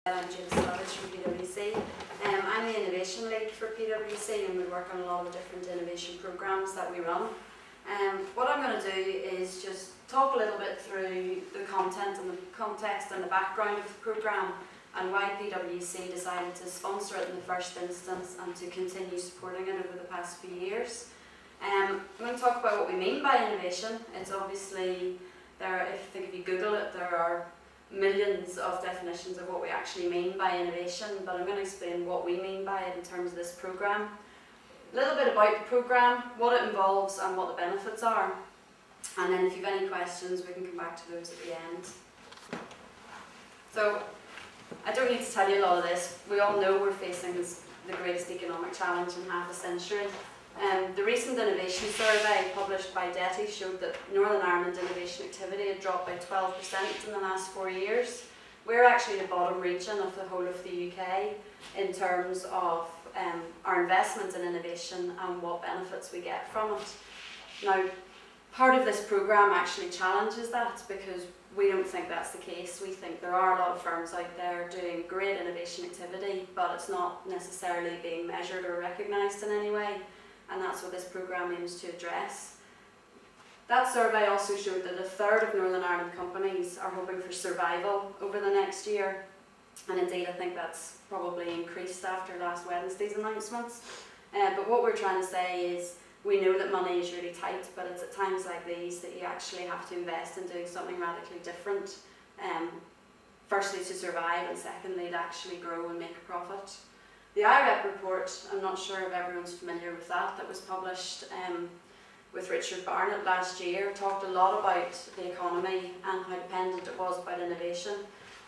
I'm Judith Savage from PwC. I'm the innovation lead for PwC, and we work on a lot of different innovation programs that we run. What I'm going to do is just talk a little bit through the content and the context and the background of the program and why PwC decided to sponsor it in the first instance and to continue supporting it over the past few years. I'm going to talk about what we mean by innovation. It's obviously, if you Google it, there are millions of definitions of what we actually mean by innovation, but I'm going to explain what we mean by it in terms of this programme. A little bit about the programme, what it involves and what the benefits are. And then if you have any questions, we can come back to those at the end. So, I don't need to tell you a lot of this. We all know we're facing the greatest economic challenge in half a century. The recent innovation survey published by DETI showed that Northern Ireland innovation activity had dropped by 12% in the last 4 years. We're actually the bottom region of the whole of the UK in terms of our investment in innovation and what benefits we get from it. Now, part of this programme actually challenges that because we don't think that's the case. We think there are a lot of firms out there doing great innovation activity, but it's not necessarily being measured or recognised in any way. And that's what this programme aims to address. That survey also showed that a third of Northern Ireland companies are hoping for survival over the next year. And indeed, I think that's probably increased after last Wednesday's announcements. But what we're trying to say is, we know that money is really tight, but it's at times like these that you actually have to invest in doing something radically different. Firstly, to survive, and secondly, to actually grow and make a profit. The IREP report, I'm not sure if everyone's familiar with that was published with Richard Barnett last year, talked a lot about the economy and how dependent it was about innovation.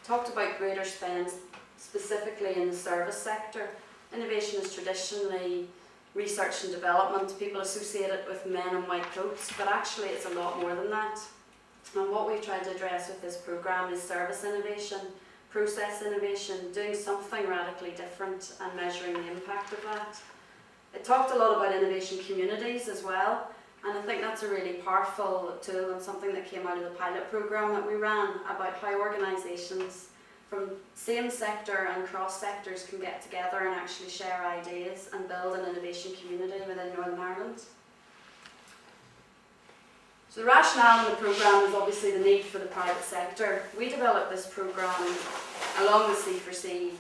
Talked about greater spends specifically in the service sector. Innovation is traditionally research and development. People associate it with men in white coats, but actually it's a lot more than that. And what we've tried to address with this programme is service innovation, process innovation, doing something radically different and measuring the impact of that. It talked a lot about innovation communities as well, and I think that's a really powerful tool and something that came out of the pilot programme that we ran about how organisations from same sector and cross sectors can get together and actually share ideas and build an innovation community within Northern Ireland. So the rationale in the programme is obviously the need for the private sector. We developed this programme along with C4C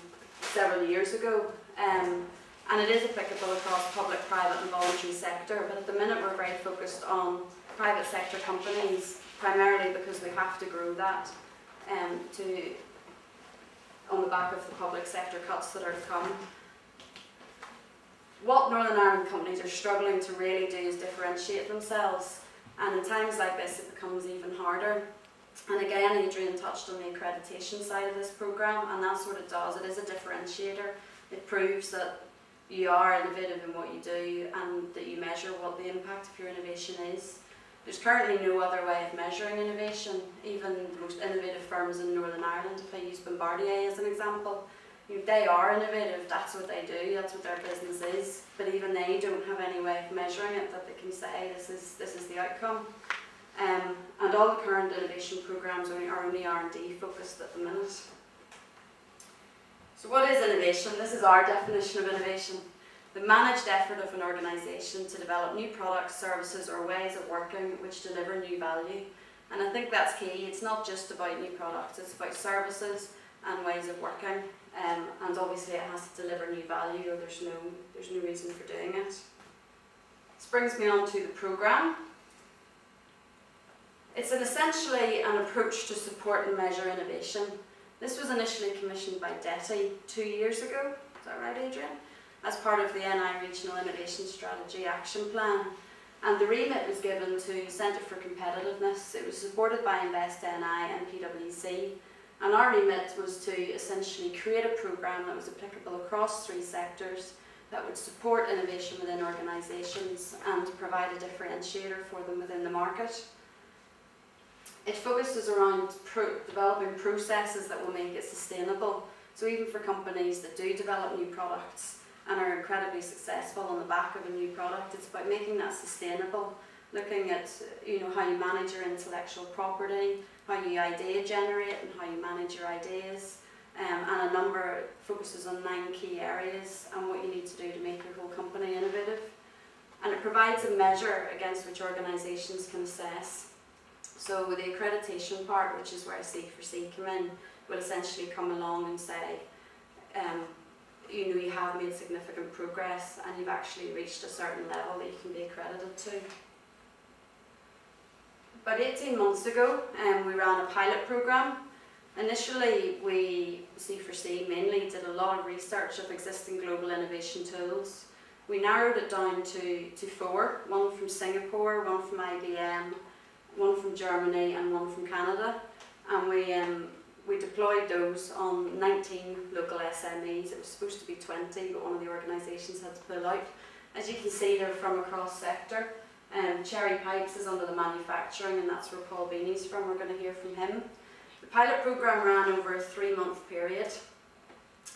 several years ago, and it is applicable across public, private and voluntary sector, but at the minute we're very focused on private sector companies, primarily because we have to grow that on the back of the public sector cuts that are to come. What Northern Ireland companies are struggling to really do is differentiate themselves. And in times like this, it becomes even harder. And again, Adrian touched on the accreditation side of this programme, and that's what it does. It is a differentiator. It proves that you are innovative in what you do and that you measure what the impact of your innovation is. There's currently no other way of measuring innovation. Even the most innovative firms in Northern Ireland, if I use Bombardier as an example, they are innovative, that's what they do, that's what their business is, but even they don't have any way of measuring it that they can say this is the outcome. And all the current innovation programmes are only R&D focused at the minute. So what is innovation? This is our definition of innovation. The managed effort of an organisation to develop new products, services or ways of working which deliver new value. And I think that's key. It's not just about new products, it's about services and ways of working. And obviously it has to deliver new value or there's no reason for doing it. This brings me on to the programme. It's essentially an approach to support and measure innovation. This was initially commissioned by DETI 2 years ago, is that right, Adrian? As part of the NI Regional Innovation Strategy Action Plan. And the remit was given to Centre for Competitiveness. It was supported by Invest NI and PwC. And our remit was to essentially create a programme that was applicable across 3 sectors that would support innovation within organisations and to provide a differentiator for them within the market. It focuses around developing processes that will make it sustainable. So even for companies that do develop new products and are incredibly successful on the back of a new product, it's about making that sustainable, looking at how you manage your intellectual property, how you idea generate and how you manage your ideas, and a number focuses on 9 key areas and what you need to do to make your whole company innovative. And it provides a measure against which organisations can assess. So the accreditation part, which is where C4C come in, will essentially come along and say, you have made significant progress and you've actually reached a certain level that you can be accredited to. About 18 months ago, we ran a pilot programme. Initially, C4C mainly did a lot of research of existing global innovation tools. We narrowed it down to 4, one from Singapore, one from IBM, one from Germany and one from Canada. And we deployed those on 19 local SMEs. It was supposed to be 20, but one of the organisations had to pull out. As you can see, they're from across sector. Cherry Pipes is under the manufacturing, and that's where Paul Beanie's from. We're going to hear from him. The pilot programme ran over a 3-month period,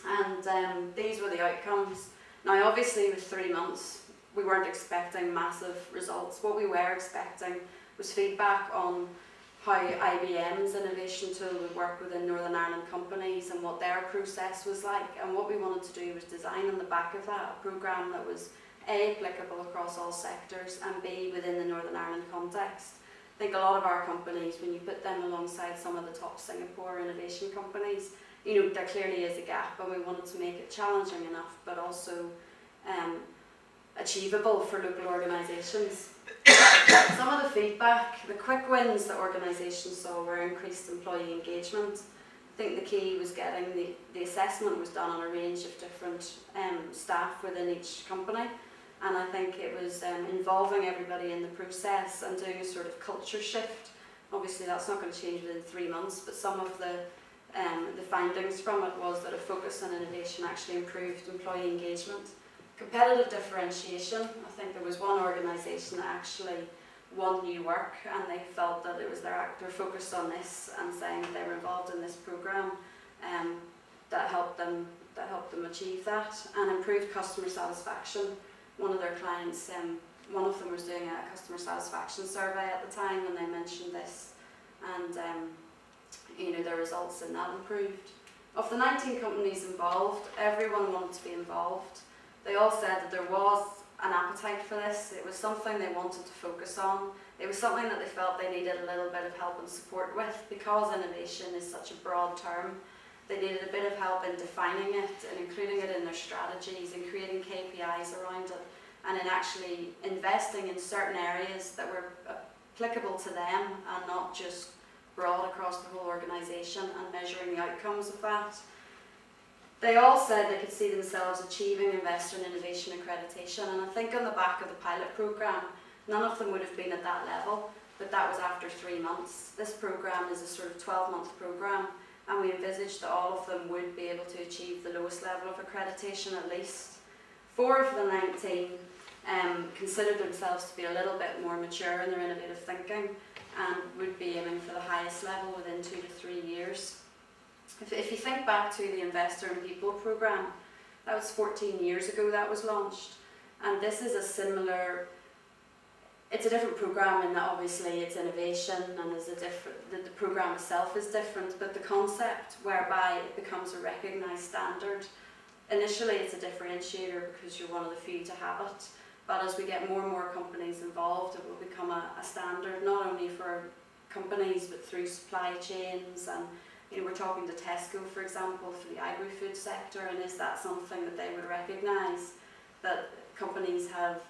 and these were the outcomes. Now, obviously, with 3 months, we weren't expecting massive results. What we were expecting was feedback on how IBM's innovation tool would work within Northern Ireland companies and what their process was like. And what we wanted to do was design on the back of that a programme that was A, applicable across all sectors, and B, within the Northern Ireland context. I think a lot of our companies, when you put them alongside some of the top Singapore innovation companies, there clearly is a gap, and we wanted to make it challenging enough, but also achievable for local organisations. Some of the feedback, the quick wins that organisations saw were increased employee engagement. I think the key was getting the assessment was done on a range of different staff within each company, and I think it was involving everybody in the process and doing a sort of culture shift. Obviously that's not going to change within 3 months, but some of the findings from it was that a focus on innovation actually improved employee engagement. Competitive differentiation, I think there was one organisation that actually won new work, and they felt that it was their focus on this and saying that they were involved in this programme that helped them achieve that, and improved customer satisfaction. One of their clients, one of them was doing a customer satisfaction survey at the time, and they mentioned this, and their results in that improved. Of the 19 companies involved, everyone wanted to be involved. They all said that there was an appetite for this. It was something they wanted to focus on. It was something that they felt they needed a little bit of help and support with, because innovation is such a broad term. They needed a bit of help in defining it and including it in their strategies and creating KPIs around it, and in actually investing in certain areas that were applicable to them and not just broad across the whole organisation, and measuring the outcomes of that. They all said they could see themselves achieving investor and innovation accreditation, and I think on the back of the pilot programme, none of them would have been at that level, but that was after 3 months. This programme is a sort of 12-month programme, and we envisaged that all of them would be able to achieve the lowest level of accreditation at least. 4 of the 19 considered themselves to be a little bit more mature in their innovative thinking and would be aiming for the highest level within 2 to 3 years. If you think back to the Investor and People programme, that was 14 years ago that was launched, and this is a similar, it's a different programme in that obviously it's innovation and there's the programme itself is different, but the concept whereby it becomes a recognised standard, initially it's a differentiator because you're one of the few to have it, but as we get more and more companies involved, it will become a standard, not only for companies but through supply chains. And we're talking to Tesco, for example, for the agri-food sector, and is that something that they would recognise, that companies have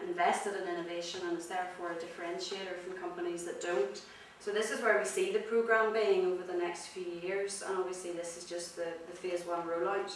invested in innovation and is therefore a differentiator from companies that don't. So this is where we see the programme being over the next few years, and obviously this is just the phase 1 rollout.